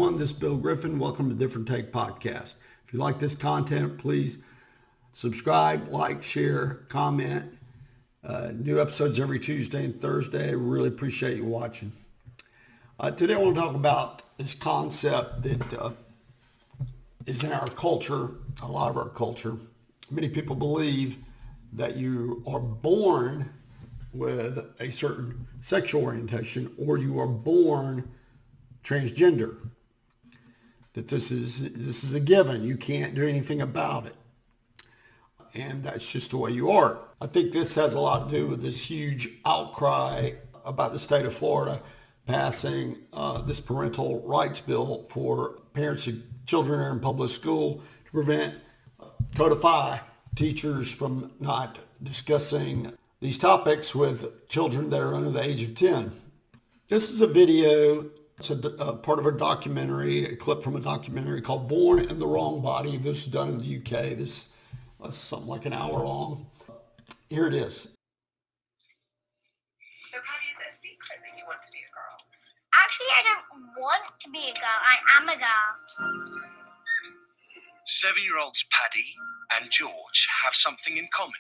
everyone. This is Bill Griffin. Welcome to Different Take Podcast. If you like this content, please subscribe, like, share, comment. New episodes every Tuesday and Thursday. I really appreciate you watching. Today I want to talk about this concept that is in our culture, a lot of our culture. Many people believe that you are born with a certain sexual orientation or you are born transgender, that this is a given. You can't do anything about it. And that's just the way you are. I think this has a lot to do with this huge outcry about the state of Florida passing this parental rights bill for parents of children who are in public school to codify teachers from not discussing these topics with children that are under the age of 10. This is a video. It's a part of a documentary, a clip from a documentary called Born in the Wrong Body. This is done in the UK. This is something like an hour long. Here it is. So Patty, is it a secret that you want to be a girl? Actually, I don't want to be a girl. I am a girl. 7-year-olds Paddy and George have something in common.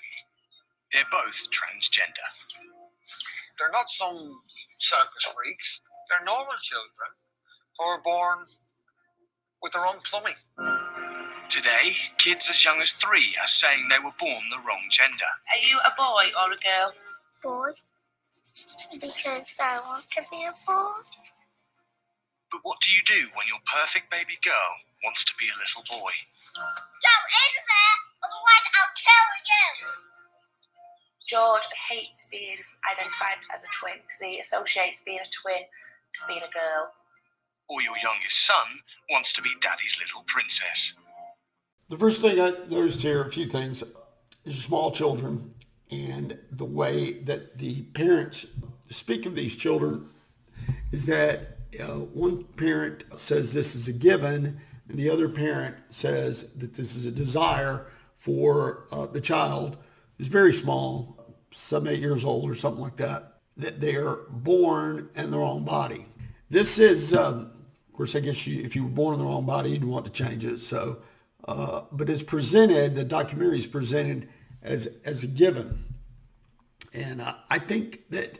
They're both transgender. They're not some circus freaks. They're normal children who are born with their own plumbing. Today, kids as young as 3 are saying they were born the wrong gender. Are you a boy or a girl? Boy. Because I want to be a boy. But what do you do when your perfect baby girl wants to be a little boy? Go in there, otherwise I'll kill you. George hates being identified as a twin because he associates being a twin as being a girl. Or your youngest son wants to be daddy's little princess. The first thing I noticed here, a few things, is small children and the way that the parents speak of these children is that one parent says this is a given and the other parent says that this is a desire for the child who's very small, 7, 8 years old or something like that they are born in the wrong body. This is, of course, I guess if you were born in the wrong body, you'd want to change it. So, but it's presented, the documentary is presented as a given. And I think that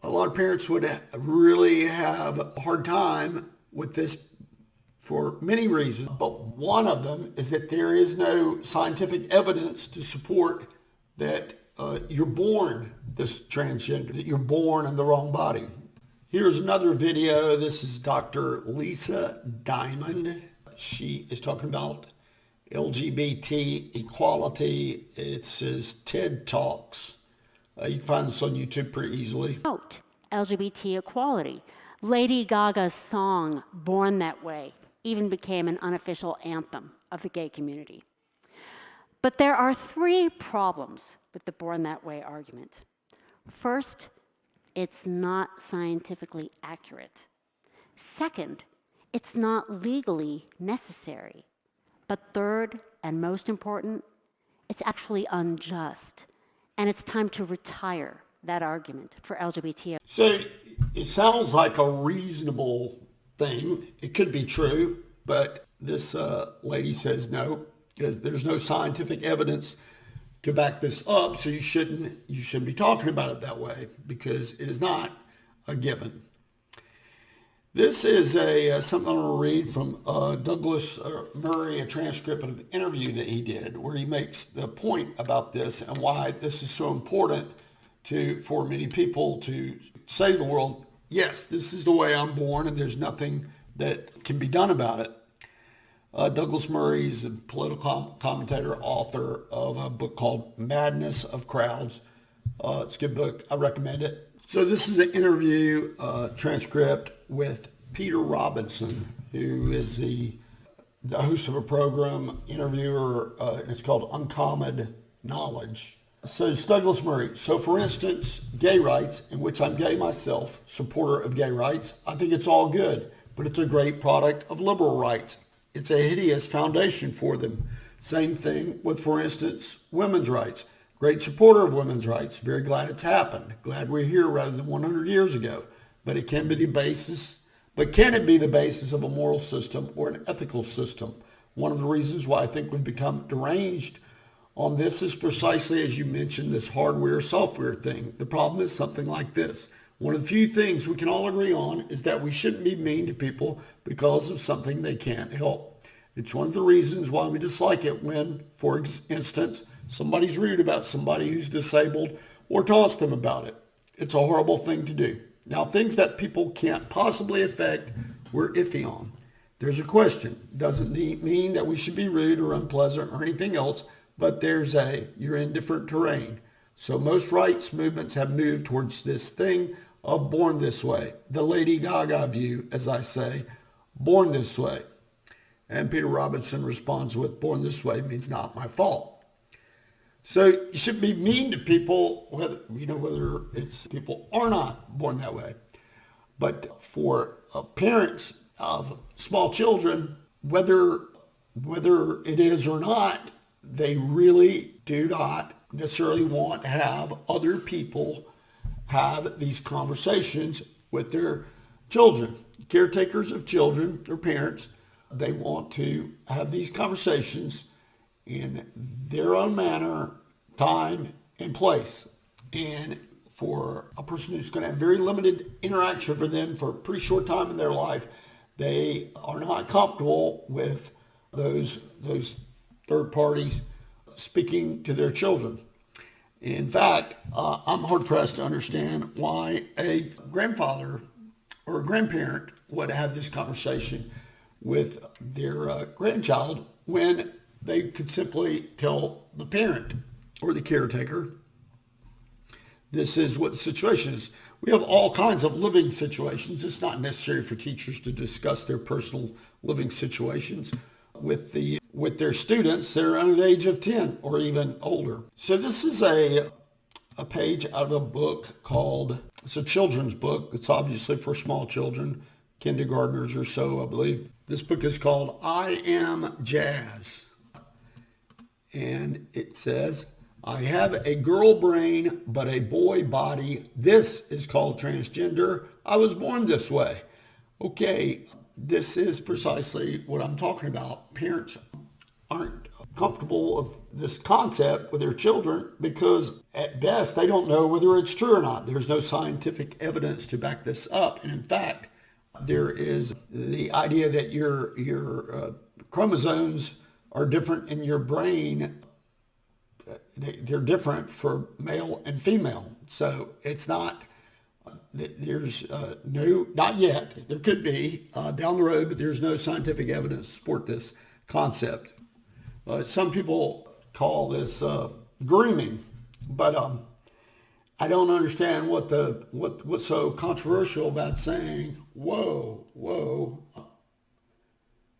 a lot of parents would really have a hard time with this for many reasons. But one of them is that there is no scientific evidence to support that you're born this transgender, that you're born in the wrong body. Here's another video. This is Dr. Lisa Diamond. She is talking about LGBT equality. It says TED Talks. You can find this on YouTube pretty easily. LGBT equality. Lady Gaga's song, Born That Way, even became an unofficial anthem of the gay community. But there are 3 problems with the Born That Way argument. First, it's not scientifically accurate. Second, it's not legally necessary. But third, and most important, it's actually unjust. And it's time to retire that argument for LGBT. So it sounds like a reasonable thing. It could be true, but this lady says no, because there's no scientific evidence to back this up, so you shouldn't be talking about it that way because it is not a given. This is something I'm going to read from Douglas Murray, a transcript of an interview that he did where he makes the point about this and why this is so important for many people to say to the world, yes, this is the way I'm born and there's nothing that can be done about it. Douglas Murray is a political commentator, author of a book called Madness of Crowds. It's a good book. I recommend it. So this is an interview transcript with Peter Robinson, who is the host of a program, interviewer. It's called Uncommon Knowledge. So it's Douglas Murray. So for instance, gay rights, in which I'm gay myself, supporter of gay rights, I think it's all good, but it's a great product of liberal rights. It's a hideous foundation for them. Same thing with, for instance, women's rights. Great supporter of women's rights. Very glad it's happened. Glad we're here rather than 100 years ago. But it can be the basis But can it be the basis of a moral system or an ethical system? One of the reasons why I think we've become deranged on this is precisely as you mentioned, this hardware-software thing. The problem is something like this. One of the few things we can all agree on is that we shouldn't be mean to people because of something they can't help. It's one of the reasons why we dislike it when, for instance, somebody's rude about somebody who's disabled or taunts them about it. It's a horrible thing to do. Now, things that people can't possibly affect, we're iffy on. There's a question. Doesn't mean that we should be rude or unpleasant or anything else, but you're in different terrain. So most rights movements have moved towards this thing of born this way. The Lady Gaga view, as I say, born this way. And Peter Robinson responds with, born this way means not my fault. So you should be mean to people, whether it's people are not born that way. But for parents of small children, whether it is or not, they really do not necessarily want to have other people have these conversations with their children. Caretakers of children, their parents, they want to have these conversations in their own manner, time, and place. And for a person who's going to have very limited interaction with them for a pretty short time in their life, they are not comfortable with those third parties speaking to their children. In fact, I'm hard-pressed to understand why a grandfather or a grandparent would have this conversation with their grandchild when they could simply tell the parent or the caretaker, this is what the situation is. We have all kinds of living situations. It's not necessary for teachers to discuss their personal living situations with their students that are under the age of 10 or even older. So this is a page out of a book called, it's a children's book. It's obviously for small children, kindergartners or so, I believe. This book is called I Am Jazz. And it says, I have a girl brain, but a boy body. This is called transgender. I was born this way. Okay, this is precisely what I'm talking about. Parents aren't comfortable with this concept with their children because at best they don't know whether it's true or not. There's no scientific evidence to back this up. And in fact, there is the idea that your chromosomes are different in your brain. They're different for male and female. So it's not, there's not yet. There could be down the road, but there's no scientific evidence to support this concept. Some people call this grooming, but I don't understand what's so controversial about saying, whoa,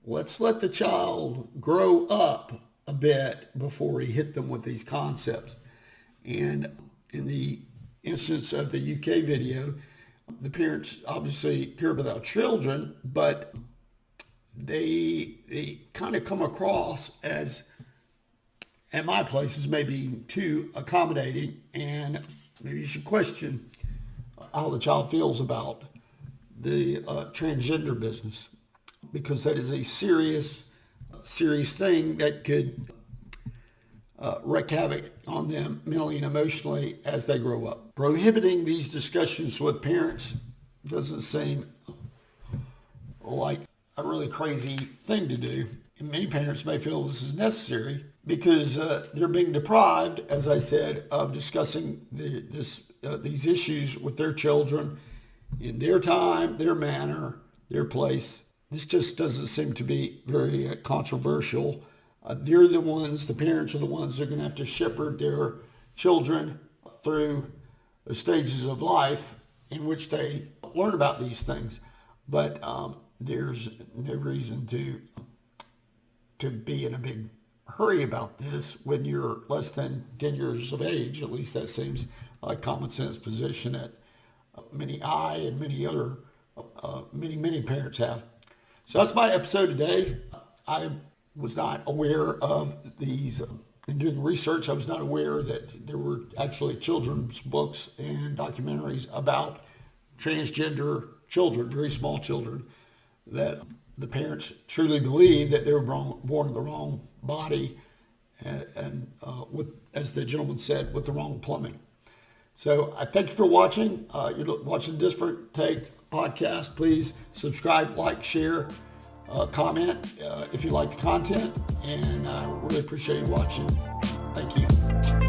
let's let the child grow up a bit before we hit them with these concepts. And in the instance of the UK video, the parents obviously care about their children, but they kind of come across as, at my places, maybe too accommodating, and maybe you should question how the child feels about the transgender business, because that is a serious thing that could wreak havoc on them mentally and emotionally as they grow up. Prohibiting these discussions with parents doesn't seem like a really crazy thing to do. And many parents may feel this is necessary because they're being deprived, as I said, of discussing these issues with their children in their time, their manner, their place. This just doesn't seem to be very controversial. The parents are the ones that are going to have to shepherd their children through the stages of life in which they learn about these things. But there's no reason to be in a big hurry about this when you're less than 10 years of age. At least that seems like common sense position that many parents have. So that's my episode today. I was not aware of these. In doing research, I was not aware that there were actually children's books and documentaries about transgender children, very small children, that the parents truly believe that they were born in the wrong body and with, as the gentleman said, with the wrong plumbing. So I thank you for watching. You're watching Different Take podcast. Please subscribe, like, share, comment if you like the content. And I really appreciate you watching. Thank you.